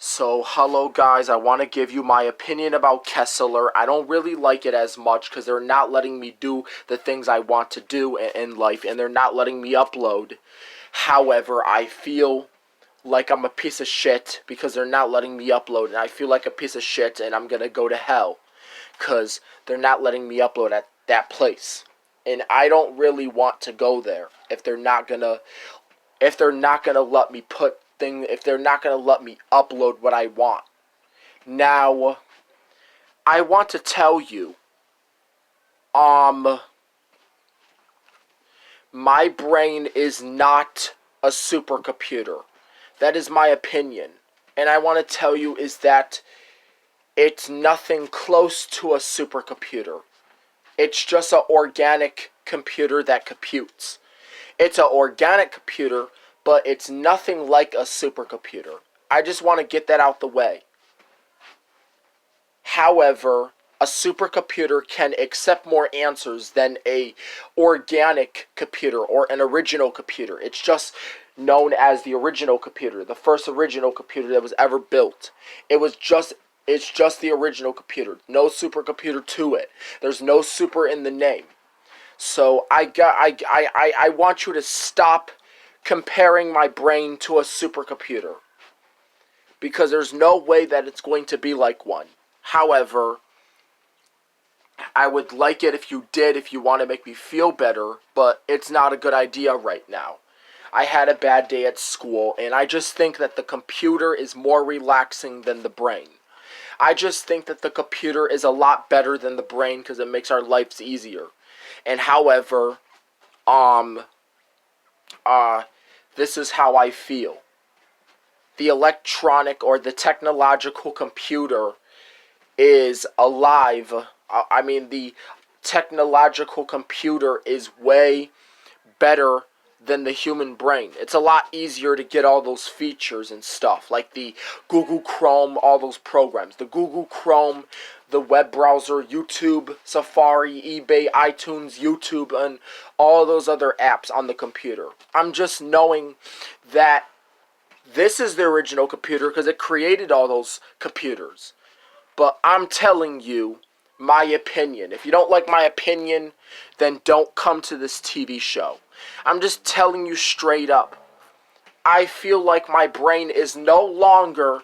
So, hello guys, I want to give you my opinion about Kessler. I don't really like it as much because they're not letting me do the things I want to do in life, and they're not letting me upload. However, I feel like I'm a piece of shit because they're not letting me upload, and I feel like a piece of shit and I'm going to go to hell because they're not letting me upload at that place. And I don't really want to go there if they're not going to let me if they're not going to let me upload what I want. Now, I want to tell you, my brain is not a supercomputer. That is my opinion. And I want to tell you is that it's nothing close to a supercomputer. It's just an organic computer that computes. It's an organic computer, but it's nothing like a supercomputer. I just want to get that out the way. However, a supercomputer can accept more answers than a organic computer or an original computer. It's just known as the original computer, the first original computer that was ever built. It's just the original computer. No supercomputer to it. There's no super in the name. So I want you to stop comparing my brain to a supercomputer, because there's no way that it's going to be like one. However, I would like it if you did, if you want to make me feel better, but it's not a good idea right now. I had a bad day at school, and I just think that the computer is more relaxing than the brain. I just think that the computer is a lot better than the brain because it makes our lives easier. And however, this is how I feel. The electronic or the technological computer is alive. The technological computer is way better than the human brain. It's a lot easier to get all those features and stuff, like the Google Chrome, all those programs. The Google Chrome, the web browser, YouTube, Safari, eBay, iTunes, YouTube, and all those other apps on the computer. I'm just knowing that this is the original computer because it created all those computers. But I'm telling you my opinion. If you don't like my opinion, then don't come to this TV show. I'm just telling you straight up. I feel like my brain is no longer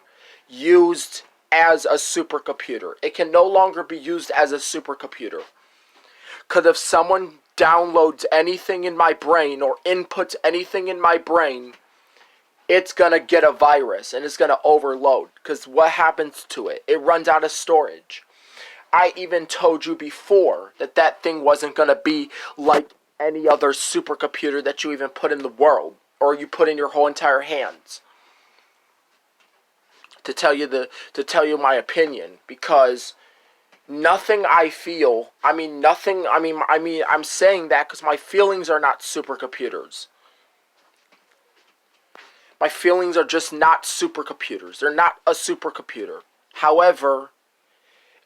used as a supercomputer. It can no longer be used as a supercomputer. Because if someone downloads anything in my brain or inputs anything in my brain, it's going to get a virus and it's going to overload. Because what happens to it? It runs out of storage. I even told you before that that thing wasn't going to be like any other supercomputer that you even put in the world or you put in your whole entire hands. To tell you my opinion, because nothing I feel, I'm saying that because my feelings are not supercomputers. My feelings are just not supercomputers. They're not a supercomputer. However,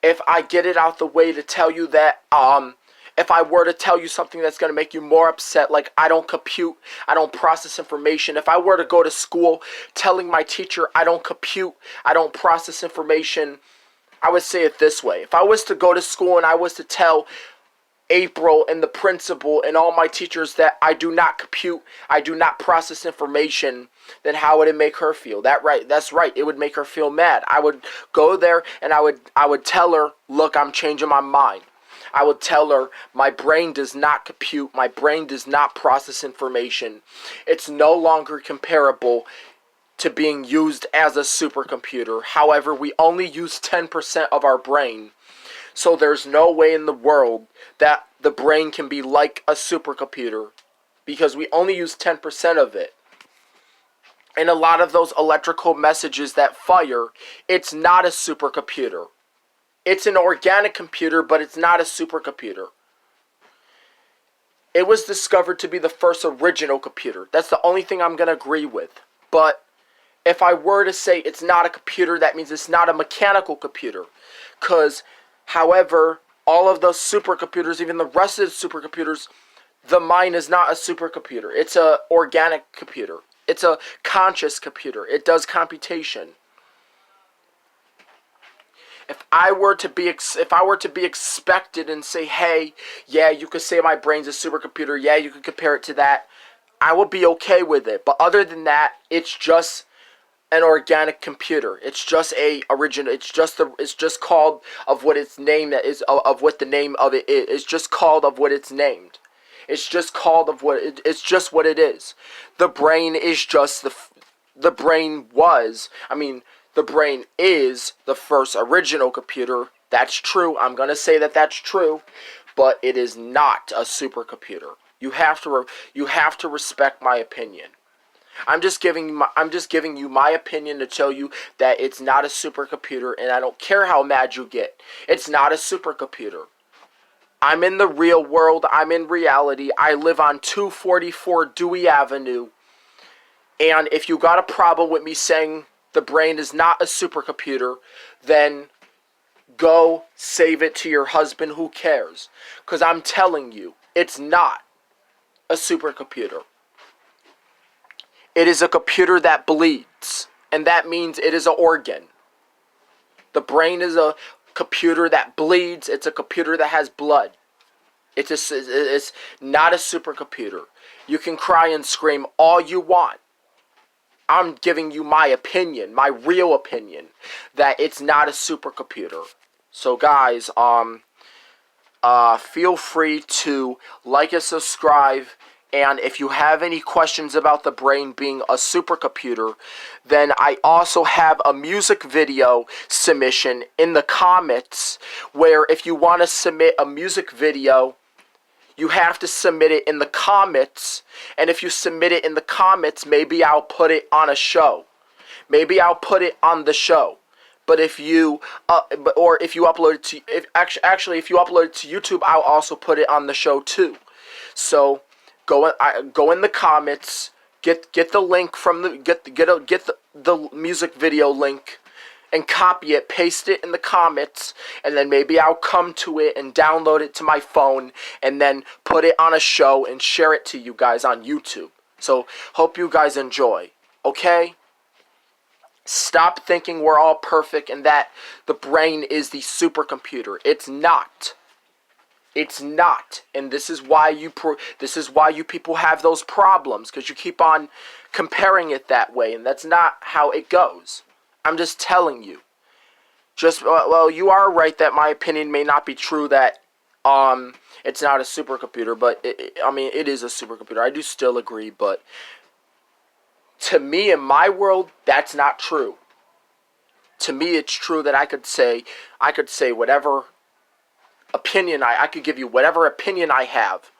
if I get it out the way to tell you that, if I were to tell you something that's going to make you more upset, like I don't compute, I don't process information. If I were to go to school telling my teacher I don't compute, I don't process information, I would say it this way. If I was to go to school and I was to tell April and the principal and all my teachers that I do not compute, I do not process information, then how would it make her feel? That's right. It would make her feel mad. I would go there and I would tell her, look, I'm changing my mind. I would tell her my brain does not compute, my brain does not process information. It's no longer comparable to being used as a supercomputer. However, we only use 10% of our brain. So there's no way in the world that the brain can be like a supercomputer because we only use 10% of it. And a lot of those electrical messages that fire, it's not a supercomputer. It's an organic computer, but it's not a supercomputer. It was discovered to be the first original computer. That's the only thing I'm going to agree with. But if I were to say it's not a computer, that means it's not a mechanical computer. Because, however, all of those supercomputers, even the rest of the supercomputers, the mind is not a supercomputer. It's an organic computer. It's a conscious computer. It does computation. If I were to be expected and say, hey, yeah, you could say my brain's a supercomputer, yeah, you could compare it to that, I would be okay with it. But other than that, it's just an organic computer. It's just a original. It's just called of what its name that is of what the name of it is. It's just called of what it's named. It's just called of what it's just what it is. The brain is just the brain was. I mean, the brain is the first original computer. That's true. I'm gonna say that that's true, but it is not a supercomputer. You have to respect my opinion. I'm just giving you my opinion to tell you that it's not a supercomputer, and I don't care how mad you get. It's not a supercomputer. I'm in the real world. I'm in reality. I live on 244 Dewey Avenue. And if you got a problem with me saying the brain is not a supercomputer, then go save it to your husband. Who cares? Because I'm telling you, it's not a supercomputer. It is a computer that bleeds, and that means it is an organ. The brain is a computer that bleeds. It's a computer that has blood. It's not a supercomputer. You can cry and scream all you want. I'm giving you my opinion, my real opinion, that it's not a supercomputer. So guys, feel free to like and subscribe. And if you have any questions about the brain being a supercomputer, then I also have a music video submission in the comments, where if you want to submit a music video, you have to submit it in the comments. And if you submit it in the comments, maybe I'll put it on a show. Maybe I'll put it on the show. But if you if you upload it to if you upload it to YouTube, I'll also put it on the show too. So go in the comments, get the link from the get the music video link, and copy it, paste it in the comments, and then maybe I'll come to it and download it to my phone, and then put it on a show and share it to you guys on YouTube. So hope you guys enjoy. Okay? Stop thinking we're all perfect and that the brain is the supercomputer. It's not. It's not, and this is why you people have those problems, because you keep on comparing it that way, and that's not how it goes. I'm just telling you. Well, you are right that my opinion may not be true that it's not a supercomputer, but I mean it is a supercomputer. I do still agree, but to me, in my world, that's not true. To me, it's true that I could say whatever opinion I could give you whatever opinion I have.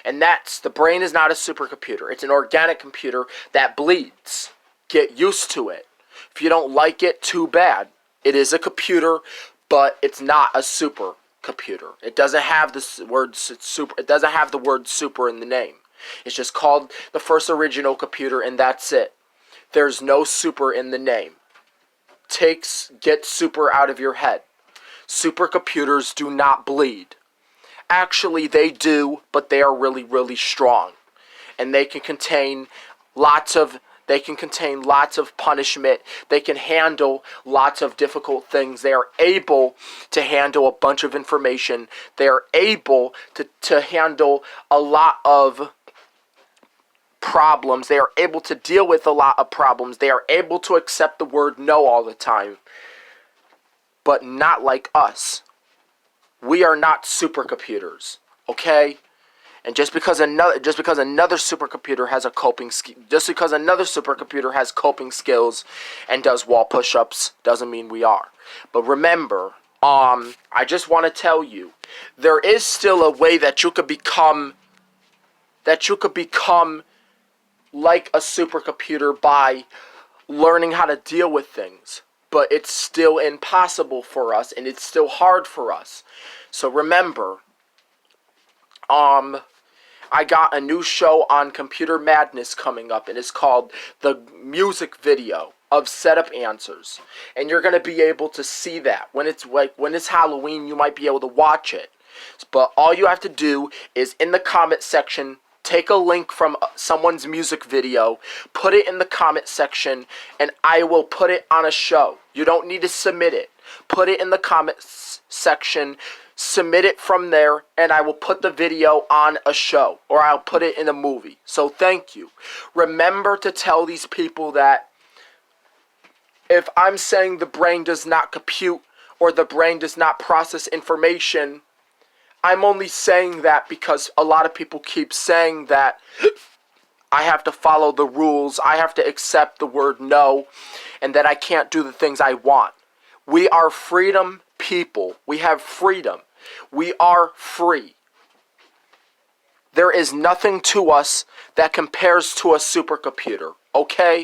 And that's, the brain is not a supercomputer. It's an organic computer that bleeds. Get used to it. If you don't like it, too bad. It is a computer, but it's not a supercomputer. It doesn't have the word super. It doesn't have the word super in the name. It's just called the first original computer, and that's it. There's no super in the name. Get super out of your head. Supercomputers do not bleed. Actually, they do, but they are really, really strong. And they can contain lots of punishment. They can handle lots of difficult things. They are able to handle a bunch of information. They are able to handle a lot of problems. They are able to deal with a lot of problems. They are able to accept the word no all the time. But not like us. We are not supercomputers, okay? And just because another supercomputer has coping skills and does wall push-ups doesn't mean we are. But remember, I just want to tell you, there is still a way that you could become like a supercomputer by learning how to deal with things. But it's still impossible for us, and it's still hard for us. So remember, I got a new show on Computer Madness coming up, and it's called The Music Video of Setup Answers. And you're going to be able to see that. When it's Halloween, you might be able to watch it. But all you have to do is, in the comment section, take a link from someone's music video, put it in the comment section, and I will put it on a show. You don't need to submit it. put it in the comments section, submit it from there, and I will put the video on a show, or I'll put it in a movie. So thank you. Remember to tell these people that if I'm saying the brain does not compute or the brain does not process information, I'm only saying that because a lot of people keep saying that I have to follow the rules, I have to accept the word no, and that I can't do the things I want. We are freedom people. We have freedom. We are free. There is nothing to us that compares to a supercomputer, okay?